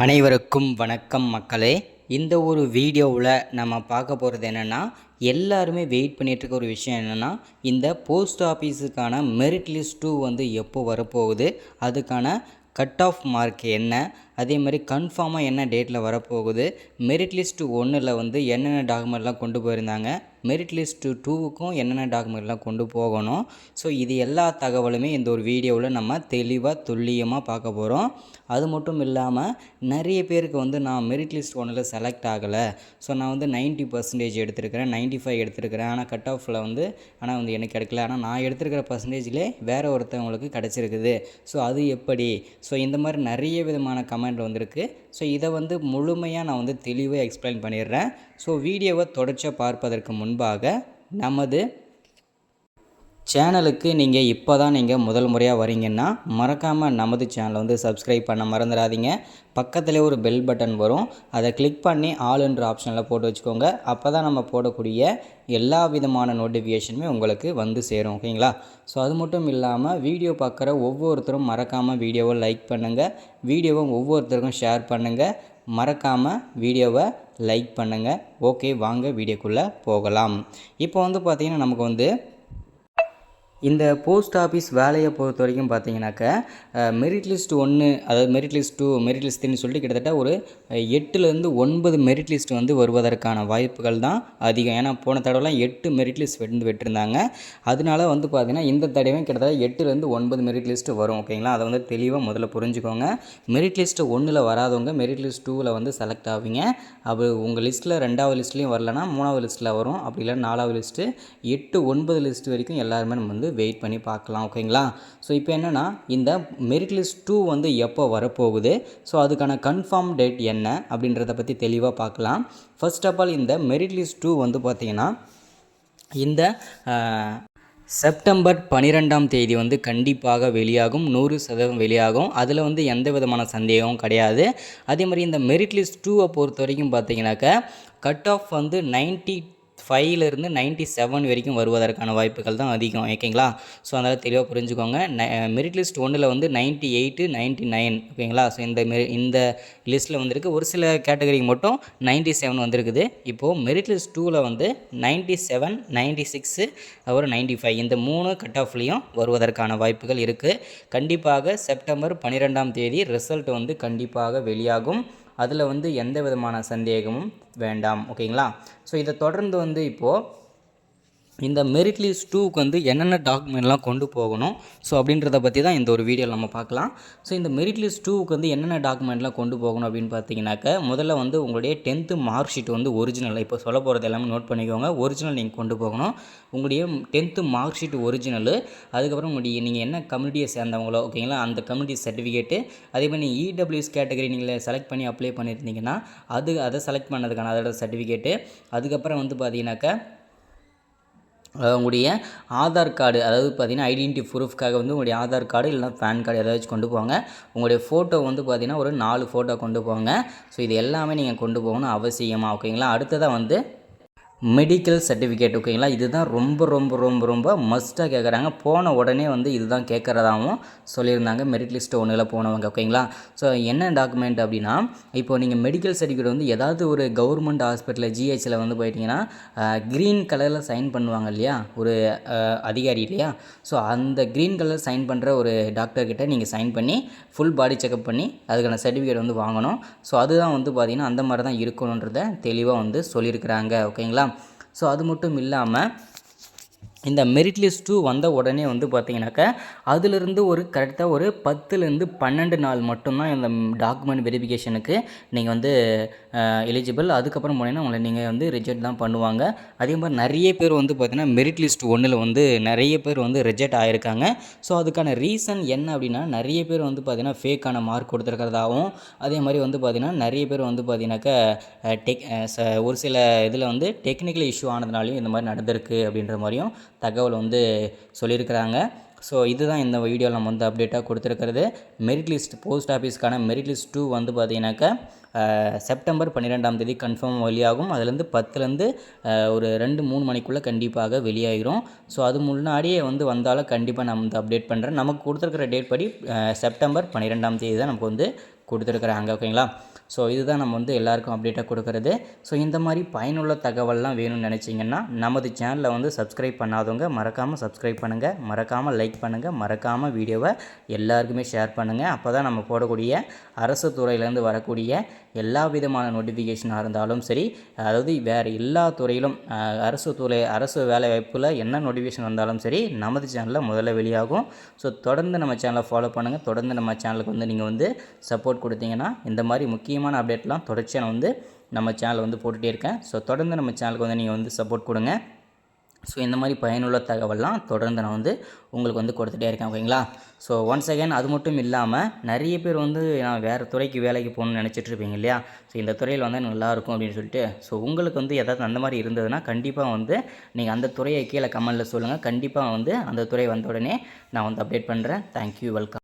அனைவருக்கும் வணக்கம் மக்களே. இந்த ஒரு வீடியோவில் நம்ம பார்க்க போகிறது என்னென்னா, எல்லாருமே வெயிட் பண்ணிகிட்ருக்க ஒரு விஷயம் என்னென்னா, இந்த போஸ்ட் ஆஃபீஸுக்கான மெரிட் லிஸ்ட் 2 வந்து எப்போ வரப்போகுது, அதுக்கான கட் ஆஃப் மார்க் என்ன, அதே மாதிரி கன்ஃபார்மாக என்ன டேட்டில் வரப்போகுது, மெரிட் லிஸ்ட்டு 1ல் வந்து என்னென்ன டாக்குமெண்ட்லாம் கொண்டு போயிருந்தாங்க, மெரிட் லிஸ்ட்டு 2க்கும் என்னென்ன டாக்குமெண்ட்லாம் கொண்டு போகணும். ஸோ இது எல்லா தகவலுமே இந்த ஒரு வீடியோவில் நம்ம தெளிவாக துல்லியமாக பார்க்க போகிறோம். அது மட்டும் இல்லாமல் நிறைய பேருக்கு வந்து நான் மெரிட் லிஸ்ட் 1ல் செலக்ட் ஆகலை, ஸோ நான் வந்து 90% எடுத்திருக்கிறேன், 95 எடுத்திருக்கிறேன், ஆனால் கட் ஆஃபில் வந்து எனக்கு கிடைக்கல, ஆனால் நான் எடுத்திருக்கிற பர்சன்டேஜ்லேயே வேறு ஒருத்தவங்களுக்கு கிடச்சிருக்குது. ஸோ அது எப்படி? ஸோ இந்த மாதிரி நிறைய விதமான கமெண்ட் வந்திருக்கு. ஸோ இதை வந்து முழுமையாக நான் வந்து தெளிவாக எக்ஸ்பிளைன் பண்ணிடுறேன். ஸோ வீடியோவை தொடர்ச்சியாக பார்ப்பதற்கு முன்பாக நமது சேனலுக்கு நீங்கள் இப்போ தான் முதல் முறையாக வரீங்கன்னா மறக்காமல் நமது சேனலை வந்து சப்ஸ்கிரைப் பண்ண மறந்துடாதீங்க. பக்கத்தில் ஒரு பெல் பட்டன் வரும், அதை கிளிக் பண்ணி ஆல் என்ற ஆப்ஷனில் போட்டு வச்சுக்கோங்க. அப்போ தான் நம்ம போடக்கூடிய எல்லா விதமான நோட்டிஃபிகேஷனுமே உங்களுக்கு வந்து சேரும். ஓகேங்களா? ஸோ அது மட்டும் இல்லாமல் வீடியோ பார்க்குற ஒவ்வொருத்தரும் மறக்காமல் வீடியோவை லைக் பண்ணுங்கள், வீடியோவை ஒவ்வொருத்தருக்கும் ஷேர் பண்ணுங்கள், மறக்காமல் வீடியோவை லைக் பண்ணுங்கள். ஓகே, வாங்க வீடியோக்குள்ளே போகலாம். இப்போ வந்து பார்த்திங்கன்னா நமக்கு வந்து இந்த போஸ்ட் ஆஃபீஸ் வேலையை பொறுத்த வரைக்கும் பார்த்தீங்கன்னாக்கா, மெரிட் லிஸ்ட் 1, அதாவது மெரிட் லிஸ்ட் 2, மெரிட் லிஸ்ட் 3 சொல்லிட்டு கிட்டத்தட்ட ஒரு 8லேருந்து 9 மெரிட் லிஸ்ட் வந்து வருவதற்கான வாய்ப்புகள் தான் அதிகம். ஏன்னா போன தடவைலாம் 8 மெரிட் லிஸ்ட் விட்டுருந்தாங்க. அதனால வந்து பார்த்திங்கன்னா இந்த தடவையும் கிட்டத்தட்ட 8லேருந்து 9 மெரிட் லிஸ்ட்டு வரும். ஓகேங்களா? அதை வந்து தெளிவாக முதல்ல புரிஞ்சுக்கோங்க. மெரிட் லிஸ்ட்டு 1ல் வராதவங்க மெரிட் லிஸ்ட் 2ல் வந்து செலக்ட் ஆவீங்க. அது உங்கள் லிஸ்ட்டில் 2வது லிஸ்ட்லேயும் வரலன்னா 3வது லிஸ்ட்டில் வரும், அப்படி இல்லை 4வது லிஸ்ட்டு, 8, 9 லிஸ்ட் வரைக்கும் எல்லாருமே நம்ம வந்து வெயிட் பண்ணி பார்க்கலாம். ஓகேங்களா? ஸோ இப்போ என்னென்னா, இந்த மெரிட் லிஸ்ட் 2 வந்து எப்போ வரப்போகுது, ஸோ அதுக்கான கன்ஃபார்ம் டேட் என்ன அப்படின்றத பற்றி தெளிவாக பார்க்கலாம். ஃபர்ஸ்ட் ஆஃப் ஆல் இந்த மெரிட் லிஸ்ட் 2 வந்து பார்த்திங்கன்னா இந்த செப்டம்பர் 12ஆம் தேதி வந்து கண்டிப்பாக வெளியாகும், 100% வெளியாகும். அதில் வந்து எந்த விதமான சந்தேகமும் கிடையாது. அதே மாதிரி இந்த மெரிட் லிஸ்ட் 2 பொறுத்த வரைக்கும் பார்த்தீங்கன்னாக்கா கட் ஆஃப் வந்து 95லேருந்து 97 வரைக்கும் வருவதற்கான வாய்ப்புகள் தான் அதிகம். ஓகேங்களா? ஸோ அதனால் தெளிவாக புரிஞ்சுக்கோங்க. மெரிட் லிஸ்ட் 1ல் வந்து 98, 99. ஓகேங்களா? ஸோ இந்த லிஸ்ட்டில் வந்திருக்கு. ஒரு சில கேட்டகரிக்கு மட்டும் 97 வந்திருக்குது. இப்போது மெரிட் லிஸ்ட் 2ல் வந்து 97, 96, அப்புறம் 95 இந்த 3 கட் ஆஃப்லேயும் வருவதற்கான வாய்ப்புகள் இருக்குது. கண்டிப்பாக செப்டம்பர் 12ஆம் தேதி ரிசல்ட் வந்து கண்டிப்பாக வெளியாகும். அதில் வந்து எந்த விதமான சந்தேகமும் வேண்டாம். ஓகேங்களா? ஸோ இதை தொடர்ந்து வந்து இப்போது இந்த மெரிட் லிஸ்ட் 2க்கு வந்து என்னென்ன டாக்குமெண்ட்லாம் கொண்டு போகணும், ஸோ அப்படின்றத பற்றி தான் இந்த ஒரு வீடியோவில் நம்ம பார்க்கலாம். ஸோ இந்த மெரிட் லிஸ்ட் 2க்கு வந்து என்னென்ன டாக்குமெண்ட்லாம் கொண்டு போகணும் அப்படின்னு பார்த்தீங்கன்னாக்கா, முதல்ல வந்து உங்களுடைய 10th மார்க் ஷீட் வந்து ஒரிஜினல், இப்போ சொல்ல போகிறது எல்லாமே நோட் பண்ணிக்கோங்க. ஒரிஜினல் நீங்கள் கொண்டு போகணும். உங்களுடைய 10th மார்க் ஷீட் ஒரிஜினல், அதுக்கப்புறம் நீங்கள் என்ன கம்யூனிட்டியை சேர்ந்தவங்களோ, ஓகேங்களா, அந்த கம்யூனிட்டி சர்டிஃபிகேட்டு, அதே மாதிரி நீங்கள் இடபிள்யூஎஸ் கேட்டகரி நீங்கள் செலக்ட் பண்ணி அப்ளை பண்ணியிருந்தீங்கன்னா அதை செலக்ட் பண்ணதுக்கான அதோட சர்டிஃபிகேட்டு, அதுக்கப்புறம் வந்து பார்த்தீங்கன்னாக்கா உங்களுடைய ஆதார் கார்டு, அதாவது பார்த்திங்கன்னா ஐடென்டிட்டி ப்ரூஃப்காக வந்து உங்களுடைய ஆதார் கார்டு இல்லைனா பேன் கார்டு ஏதாச்சும் கொண்டு போங்க. உங்களுடைய ஃபோட்டோ வந்து பார்த்திங்கன்னா ஒரு 4 ஃபோட்டோ கொண்டு போங்க. ஸோ இது எல்லாமே நீங்கள் கொண்டு போகணும் அவசியமாக. ஓகேங்களா? அடுத்ததாக வந்து மெடிக்கல் சர்டிஃபிகேட். ஓகேங்களா? இதுதான் ரொம்ப ரொம்ப ரொம்ப ரொம்ப மஸ்ட்டாக கேட்குறாங்க. போன உடனே வந்து இதுதான் கேட்குறதாகவும் சொல்லியிருந்தாங்க மெரிட் லிஸ்ட் 1ல் போனவங்க. ஓகேங்களா? ஸோ என்ன டாக்குமெண்ட் அப்படின்னா, இப்போது நீங்கள் மெடிக்கல் சர்டிஃபிகேட் வந்து ஏதாவது ஒரு கவர்மெண்ட் ஹாஸ்பிட்டலில் ஜிஹெச்சில் வந்து போயிட்டீங்கன்னா க்ரீன் கலரில் சைன் பண்ணுவாங்க இல்லையா, ஒரு அதிகாரி இல்லையா, ஸோ அந்த க்ரீன் கலர் சைன் பண்ணுற ஒரு டாக்டர்கிட்ட நீங்கள் சைன் பண்ணி ஃபுல் பாடி செக்அப் பண்ணி அதுக்கான சர்டிஃபிகேட் வந்து வாங்கணும். ஸோ அதுதான் வந்து பார்த்திங்கன்னா அந்த மாதிரி தான் இருக்கணுன்றதை தெளிவாக வந்து சொல்லியிருக்கிறாங்க. ஓகேங்களா? ஸோ அது மட்டும் இல்லாமல் இந்த மெரிட் லிஸ்ட் 2 வந்த உடனே வந்து பார்த்திங்கனாக்கா அதிலிருந்து ஒரு கரெக்டாக ஒரு 10லேருந்து 12 நாள் மட்டும்தான் இந்த டாக்குமெண்ட் வெரிஃபிகேஷனுக்கு நீங்கள் வந்து எலிஜிபிள். அதுக்கப்புறம் போனீங்கன்னா உங்களை நீங்கள் வந்து ரிஜெக்ட் தான் பண்ணுவாங்க. அதே மாதிரி நிறைய பேர் வந்து பார்த்திங்கன்னா மெரிட் லிஸ்ட் 1ல் வந்து நிறைய பேர் வந்து ரிஜெக்ட் ஆகிருக்காங்க. ஸோ அதுக்கான ரீசன் என்ன அப்படின்னா, நிறைய பேர் வந்து பார்த்திங்கன்னா ஃபேக்கான மார்க் கொடுத்துருக்கிறதாகவும், அதே மாதிரி வந்து பார்த்திங்கன்னா நிறைய பேர் வந்து பார்த்திங்கனாக்கா ஒரு சில இதில் வந்து டெக்னிக்கல் இஷ்யூ ஆனதுனாலையும் இந்த மாதிரி நடந்திருக்கு அப்படின்ற மாதிரியும் தகவல் வந்து சொல்லியிருக்கிறாங்க. ஸோ இதுதான் இந்த வீடியோவில் நம்ம வந்து அப்டேட்டாக கொடுத்துருக்கிறது. மெரிட் லிஸ்ட் போஸ்ட் ஆஃபீஸ்க்கான மெரிட் லிஸ்ட் 2 வந்து பார்த்திங்கனாக்கா செப்டம்பர் 12ஆம் தேதி கன்ஃபார்ம் வெளியாகும். அதுலேருந்து 10லேருந்து ஒரு 2-3 மணிக்குள்ளே கண்டிப்பாக வெளியாகிரும். ஸோ அது முன்னாடியே வந்து வந்தாலும் கண்டிப்பாக நான் வந்து அப்டேட் பண்ணுறேன். நமக்கு கொடுத்துருக்கிற டேட் படி செப்டம்பர் 12ஆம் தேதி தான் நமக்கு வந்து கொடுத்துருக்குறாங்க. ஓகேங்களா? ஸோ இதுதான் நம்ம வந்து எல்லாருக்கும் அப்டேட்டாக கொடுக்குறது. ஸோ இந்த மாதிரி பயனுள்ள தகவல்லாம் வேணும்னு நினச்சிங்கன்னா நமது சேனலை வந்து சப்ஸ்கிரைப் பண்ணாதவங்க மறக்காமல் சப்ஸ்கிரைப் பண்ணுங்கள், மறக்காமல் லைக் பண்ணுங்கள், மறக்காமல் வீடியோவை எல்லாருக்குமே ஷேர் பண்ணுங்கள். அப்போ தான் நம்ம போடக்கூடிய அரசு துறையிலேருந்து வரக்கூடிய எல்லா விதமான நோட்டிஃபிகேஷனாக இருந்தாலும் சரி, அதாவது வேறு எல்லா துறையிலும் அரசு வேலை வாய்ப்பில் என்ன நோட்டிஃபிகேஷன் வந்தாலும் சரி நமது சேனலில் முதல்ல வெளியாகும். ஸோ தொடர்ந்து நம்ம சேனலை ஃபாலோ பண்ணுங்கள். தொடர்ந்து நம்ம சேனலுக்கு வந்து நீங்கள் வந்து சப்போர்ட் கொடுத்தீங்கன்னா இந்த மாதிரி முக்கியமான அப்டேட்லாம் தொடர்ச்சியாக நான் வந்து நம்ம சேனல் வந்து போட்டுகிட்டே இருக்கேன். ஸோ தொடர்ந்து நம்ம சேனலுக்கு வந்து நீங்கள் வந்து சப்போர்ட் கொடுங்க. ஸோ இந்த மாதிரி பயனுள்ள தகவல்லாம் தொடர்ந்து நான் வந்து உங்களுக்கு வந்து கொடுத்துட்டே இருக்கேன். ஓகேங்களா? ஸோ ஒன்ஸ் அகைன் அது மட்டும் இல்லாமல் நிறைய பேர் வந்து நான் வேறு துறைக்கு வேலைக்கு போகணுன்னு நினச்சிட்டு இருப்பீங்க இல்லையா? ஸோ இந்த துறையில் வந்து நல்லாயிருக்கும் அப்படின்னு சொல்லிட்டு, ஸோ உங்களுக்கு வந்து எதாவது அந்த மாதிரி இருந்ததுன்னா கண்டிப்பாக வந்து நீங்கள் அந்த துறையை கீழே கமெண்ட்டில் சொல்லுங்கள். கண்டிப்பாக வந்து அந்த துறை வந்த உடனே நான் வந்து அப்டேட் பண்ணுறேன். Thank you, welcome.